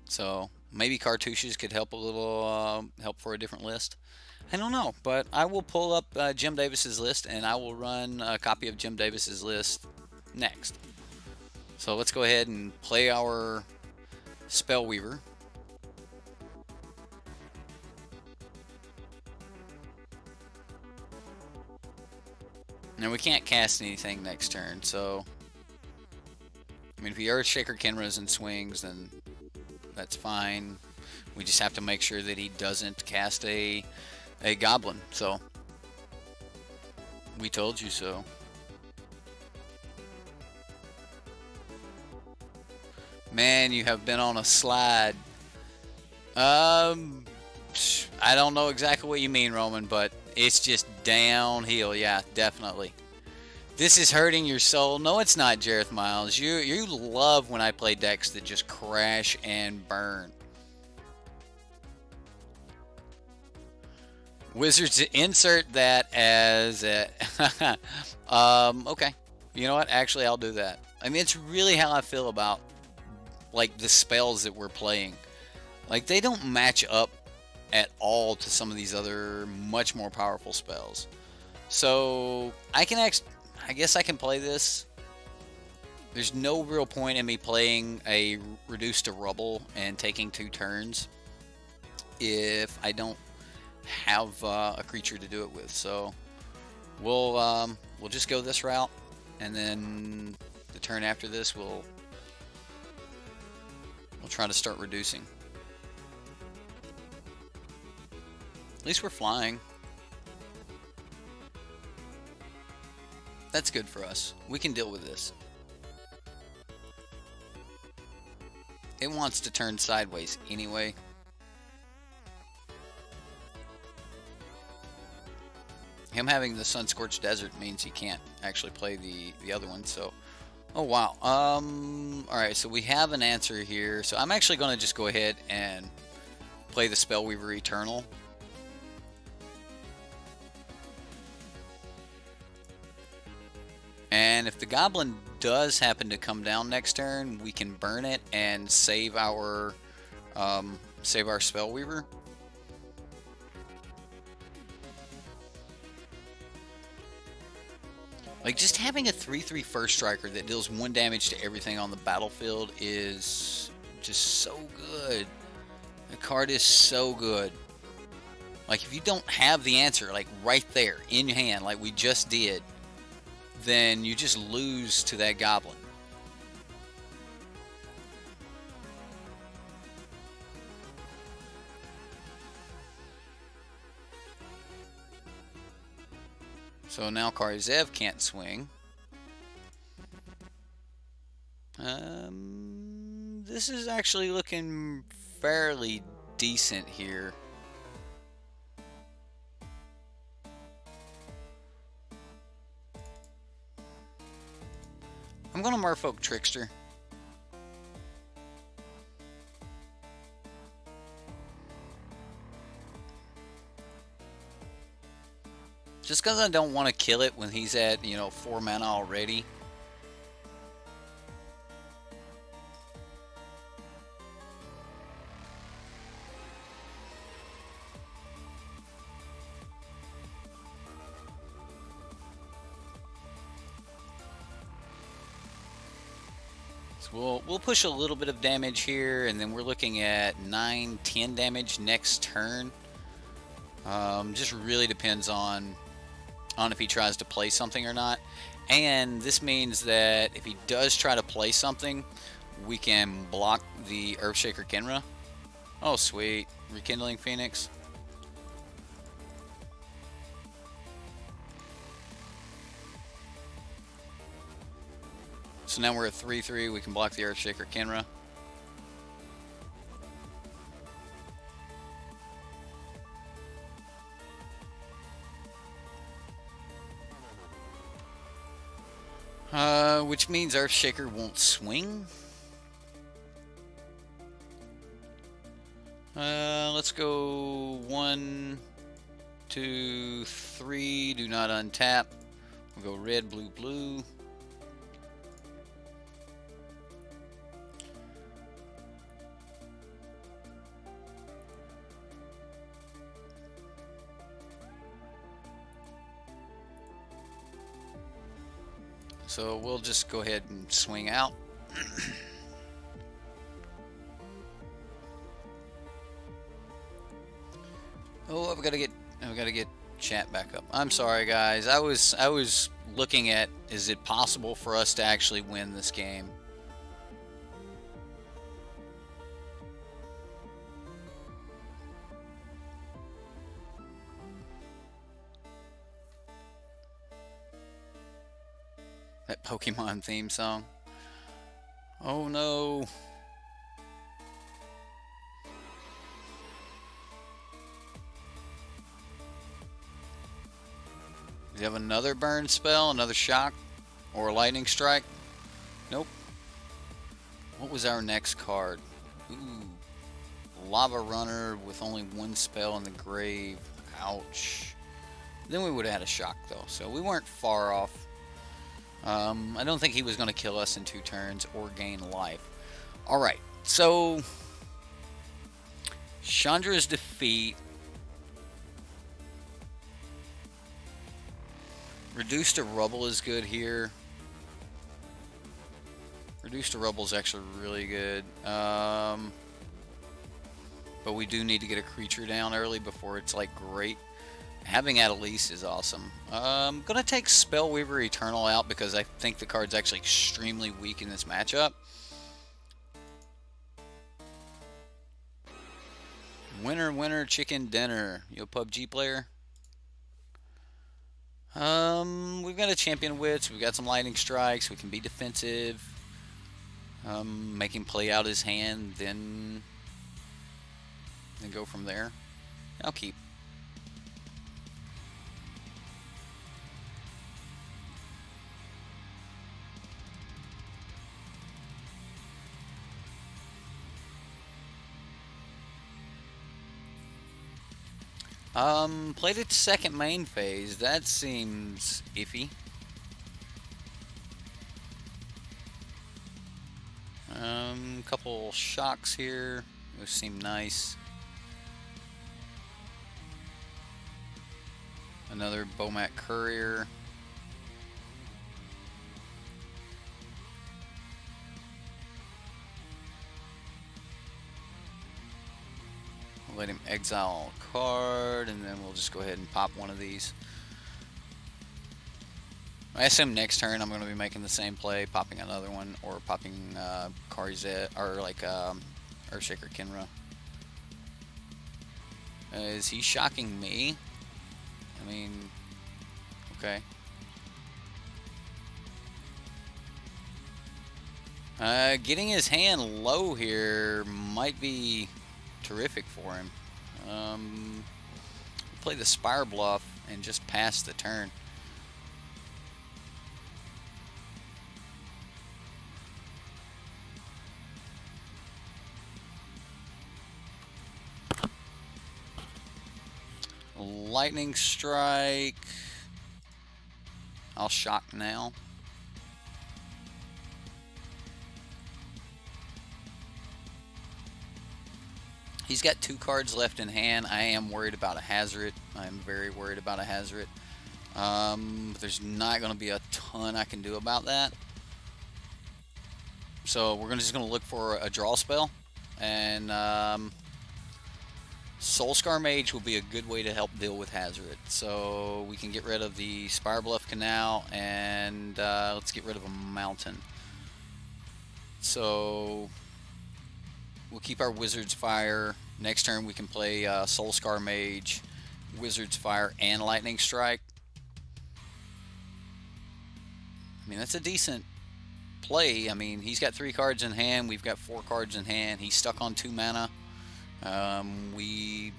So maybe cartouches could help a little, help for a different list. I don't know, but I will pull up Jim Davis's list, and I will run a copy of Jim Davis's list next. So let's go ahead and play our Spellweaver. Now, we can't cast anything next turn, so I mean, if he Earthshaker Kenras and swings, then that's fine. We just have to make sure that he doesn't cast a Goblin. So we told you so. Man, you have been on a slide. I don't know exactly what you mean, Roman, but it's just downhill. Yeah, definitely. This is hurting your soul. No, it's not, Jareth Miles. You love when I play decks that just crash and burn. Wizards, insert that as a okay. You know what? Actually, I'll do that. I mean, it's really how I feel about like the spells that we're playing. Like, they don't match up at all to some of these other much more powerful spells. So I guess I can play this. There's no real point in me playing a reduce to rubble and taking 2 turns if I don't have a creature to do it with. So we'll just go this route, and then the turn after this we'll try to start reducing. At least we're flying. That's good for us. We can deal with this. It wants to turn sideways anyway. Him having the Sun-Scorched Desert means he can't actually play the other one, so... Oh, wow. Alright, so we have an answer here. So I'm actually going to just go ahead and play the Spellweaver Eternal. And if the Goblin does happen to come down next turn, we can burn it and save our Spellweaver. Like, just having a 3/3 first striker that deals 1 damage to everything on the battlefield is just so good. The card is so good. Like, if you don't have the answer, like, right there in your hand, like we just did, then you just lose to that Goblin. So now Karzev can't swing. This is actually looking fairly decent here. I'm going to Merfolk Trickster. Just because I don't want to kill it when he's at, you know, 4 mana already. So we'll push a little bit of damage here, and then we're looking at 9-10 damage next turn. Just really depends on if he tries to play something or not. And this means that if he does try to play something, we can block the Earthshaker Kenra. Oh, sweet. Rekindling Phoenix. So now we're at 3/3. We can block the Earthshaker Kenra. Which means Earthshaker won't swing. Let's go 1, 2, 3. Do not untap. We'll go red, blue, blue. So we'll just go ahead and swing out. Oh, I've got to get chat back up. I'm sorry, guys. I was looking at, is it possible for us to actually win this game? That Pokemon theme song. Oh no. Does he have another burn spell, another shock, or a lightning strike? Nope. What was our next card? Ooh. Lava Runner with only 1 spell in the grave. Ouch. Then we would have had a shock though, so we weren't far off. I don't think he was going to kill us in 2 turns or gain life. Alright, so Chandra's defeat. Reduced to rubble is good here. Reduced to rubble is actually really good. But we do need to get a creature down early before it's like great. Having Adelise is awesome. I'm going to take Spellweaver Eternal out because I think the card's actually extremely weak in this matchup. Winner, winner, chicken dinner. You a PUBG player? We've got a Champion Wits. We've got some Lightning Strikes. We can be defensive. Make him play out his hand, then go from there. I'll keep. Played its second main phase. That seems iffy. Couple shocks here. Those seem nice. Another Bomat Courier. I'll let him exile a card, and then we'll just go ahead and pop one of these. I assume next turn I'm going to be making the same play, popping another one, or popping Karizet, or like Earthshaker Kinra. Is he shocking me? I mean, okay. Getting his hand low here might be terrific for him. Play the Spire Bluff and just pass the turn. Lightning Strike. I'll shock now. He's got 2 cards left in hand. I am worried about a Hazard. I'm very worried about a Hazard. There's not going to be a ton I can do about that. So we're just going to look for a draw spell. And Soulscar Mage will be a good way to help deal with Hazard. So we can get rid of the Spire Bluff Canal, and let's get rid of a Mountain. So we'll keep our Wizard's Fire. Next turn we can play Soulscar Mage, Wizard's Fire, and Lightning Strike. I mean, that's a decent play. I mean, he's got 3 cards in hand. We've got 4 cards in hand. He's stuck on 2 mana. We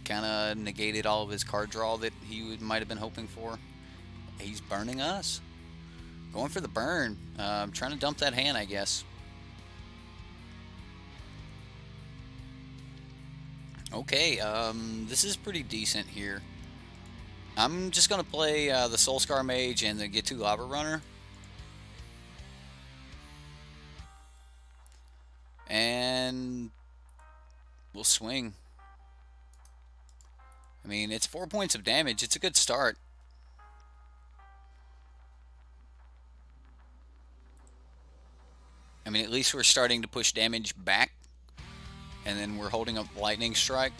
kind of negated all of his card draw that he might have been hoping for. He's burning us. Going for the burn. Trying to dump that hand, I guess. Okay, this is pretty decent here. I'm just going to play the Soulscar Mage and the Get 2 Lava Runner. And we'll swing. I mean, it's 4 points of damage. It's a good start. I mean, at least we're starting to push damage back. And then we're holding up Lightning Strike.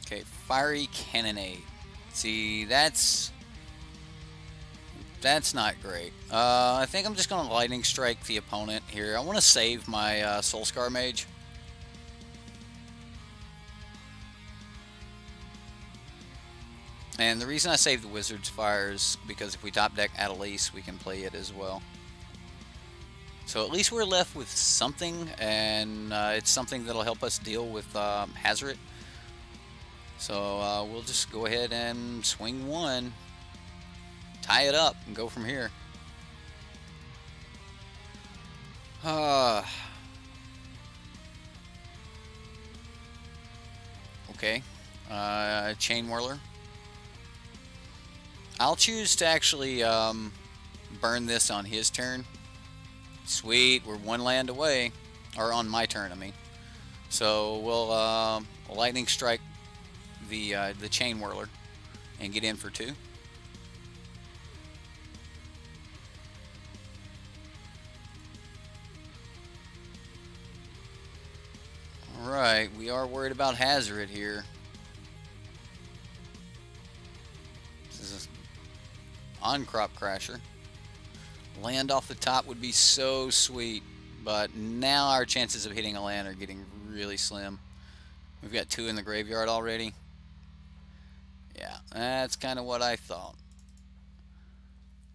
Okay, Fiery Cannonade. See, that's not great. I think I'm just going to Lightning Strike the opponent here. I want to save my Soulscar Mage. And the reason I saved the Wizard's Fire is because if we top deck Adelise, we can play it as well. So at least we're left with something, and it's something that'll help us deal with Hazard. So we'll just go ahead and swing 1, tie it up, and go from here. Okay. Chain Whirler. I'll choose to actually burn this on his turn. Sweet, we're one land away. Or on my turn, I mean. So we'll lightning strike the Chain Whirler and get in for 2. Alright, we are worried about Hazard here. This is an on-crop crasher. Land off the top would be so sweet, but now our chances of hitting a land are getting really slim. We've got 2 in the graveyard already. Yeah, that's kind of what I thought.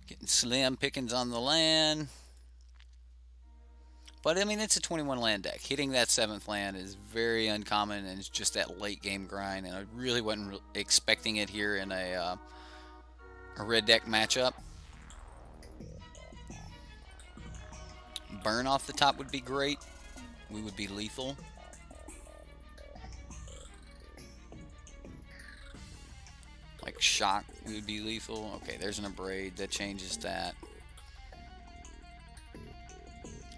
Getting slim pickings on the land. But I mean, it's a 21 land deck. Hitting that 7th land is very uncommon, and it's just that late game grind, and I really wasn't expecting it here in a red deck matchup. Burn off the top would be great. We would be lethal. Like shock, we would be lethal. Okay, there's an abrade that changes that.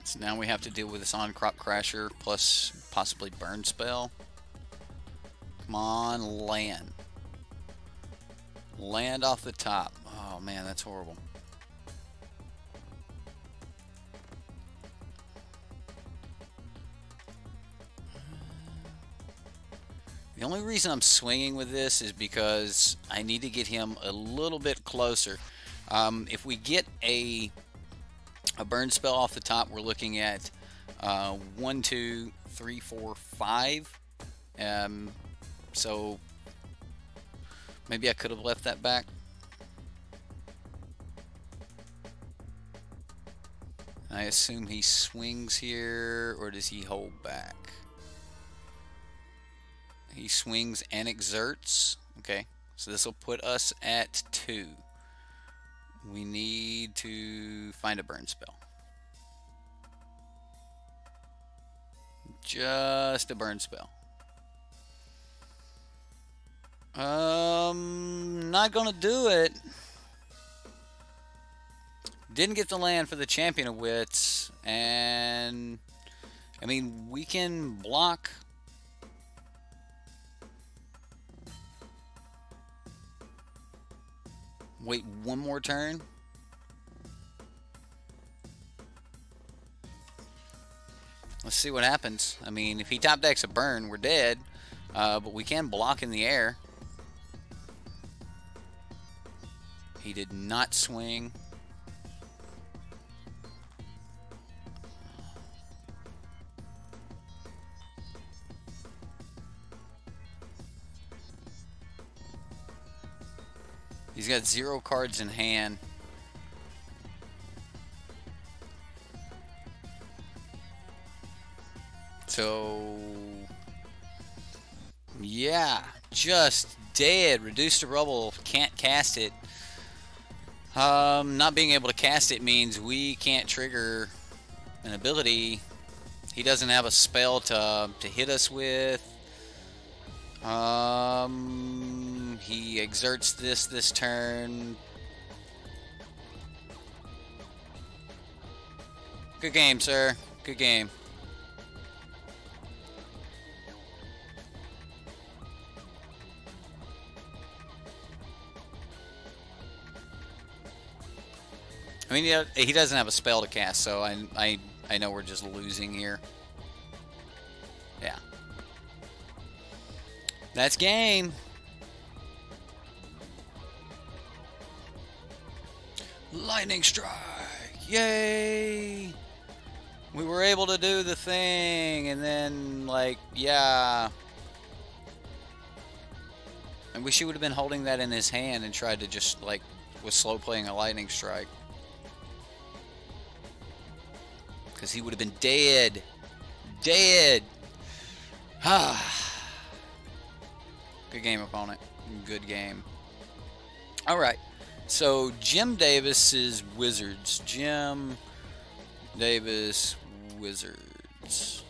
So now we have to deal with this on-crop crasher plus possibly burn spell. Come on, land. Land off the top. Oh man, that's horrible. The only reason I'm swinging with this is because I need to get him a little bit closer. If we get a burn spell off the top, we're looking at 1, 2, 3, 4, 5. So maybe I could have left that back. I assume he swings here, or does he hold back? He swings and exerts. Okay, so this will put us at 2. We need to find a burn spell. Just a burn spell. Not gonna do it. Didn't get the land for the Champion of Wits, and I mean, we can block. Wait one more turn. Let's see what happens. I mean, if he top decks a burn, we're dead. But we can block in the air. He did not swing. He's got 0 cards in hand. So, yeah, just dead. Reduced to rubble. Can't cast it. Not being able to cast it means we can't trigger an ability. He doesn't have a spell to hit us with. He exerts this turn. Good game, sir. Good game. I mean, yeah, he doesn't have a spell to cast, so I know we're just losing here. Yeah. That's game. Lightning strike. Yay. We were able to do the thing, and then, like, yeah. I wish he would have been holding that in his hand and tried to just, like, was slow playing a lightning strike. Because he would have been dead. Dead. Good game, opponent. Good game. Alright. So, Jim Davis's Wizards. Jim Davis Wizards.